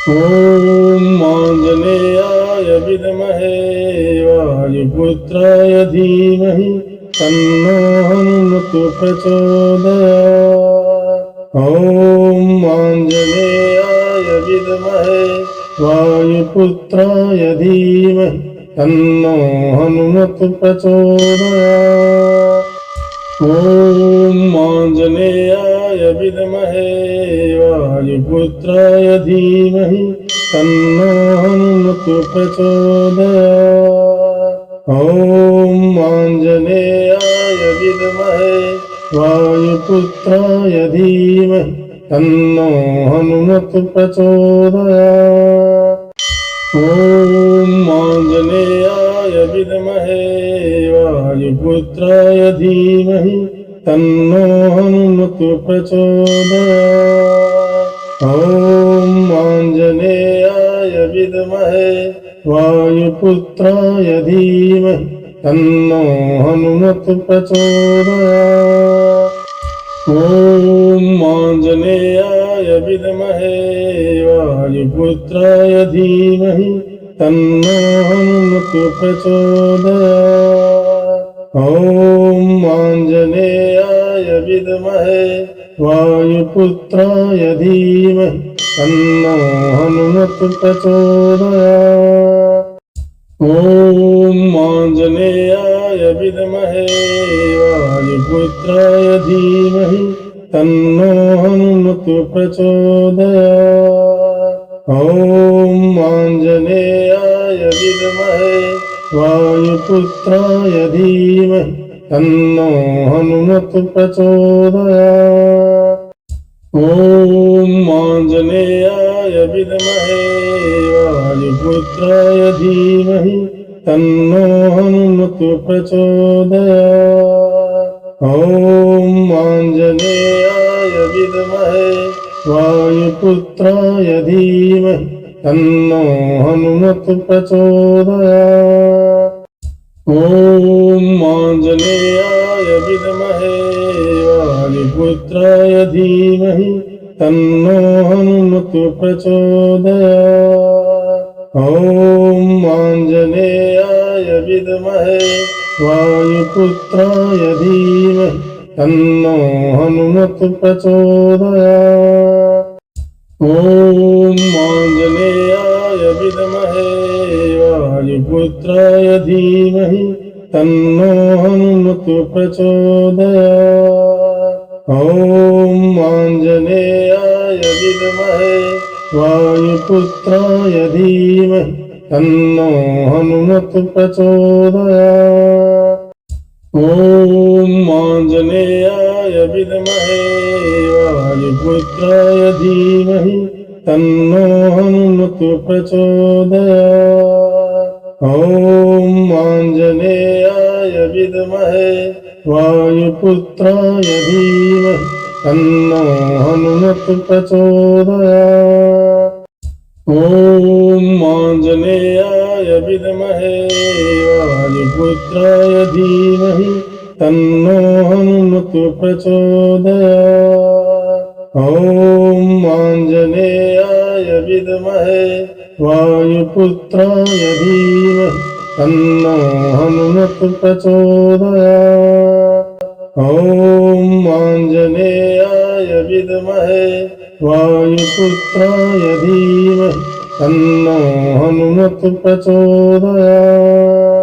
ॐ आञ्जनेयाय विद्महे वायुपुत्राय धीमहि तन्नो हनुमत् प्रचोदयात्। ॐ आञ्जनेयाय विद्महे वायुपुत्राय धीमहि तन्नो हनुमत् प्रचोदयात्। ॐ आञ्जनेयाय विद्महे वायुपुत्राय धीमहि तन्नो हनुमत् प्रचोदयात्। ॐ आञ्जनेयाय विद्महे वायुपुत्राय धीमहि तन्नो हनुमत् प्रचोदयात्। ॐ आञ्जनेयाय विद्महे वायुपुत्राय धीमहि तन्नो हनुमत् प्रचोदयात्। ॐ आञ्जनेयाय विद्महे वायुपुत्राय धीमहि तन्नो हनुमत् प्रचोदयात्। ॐ आञ्जनेयाय विद्महे वायुपुत्राय धीमहि तन्नो हनुमत् प्रचोदयात्। ॐ आञ्जनेयाय विद्महे वायुपुत्राय धीमहि तन्नो हनुमत् प्रचोदयात्। ॐ आञ्जनेयाय विद्महे वायुपुत्राय धीमहि तन्नो हनुमत् प्रचोदयात्। ॐ आञ्जनेयाय विद्महे वायुपुत्राय धीमहि तन्नो हनुमत् प्रचोदयात्। ॐ आञ्जनेयाय विद्महे वायुपुत्राय धीमहि तन्नो हनुमत् प्रचोदयात्। ॐ आञ्जनेयाय विद्महे वायुपुत्राय धीमहि तन्नो हनुमत् प्रचोदयात्। ॐ आञ्जनेयाय विद्महे वायुपुत्राय धीमहि तन्नो हनुमत् प्रचोदयात्। ॐ आञ्जनेयाय विद्महे वायुपुत्राय धीमहि तन्नो हनुमत् प्रचोदयात्। ॐ आञ्जनेयाय विद्महे वायुपुत्राय धीमहि तन्नो हनुमत् प्रचोदयात्। ॐ आञ्जनेयाय विद्महे वायुपुत्राय धीमहि तन्नो हनुमत् प्रचोदयात्। ॐ आञ्जनेयाय विद्महे वायुपुत्राय धीमहि तन्नो हनुमत् प्रचोदयात्। ॐ आञ्जनेयाय विद्महे वायुपुत्राय धीमहि तन्नो हनुमत् प्रचोदयात्। ॐ आञ्जनेयाय विद्महे वायुपुत्राय धीमहि तन्नो हनुमत् प्रचोदयात्। ॐ आञ्जनेयाय विद्महे वायुपुत्राय धीमहि तन्नो हनुमत् प्रचोदयात्। ॐ आञ्जनेयाय विद्महे वायुपुत्राय धीमहि तन्नो हनुमत् प्रचोदयात्।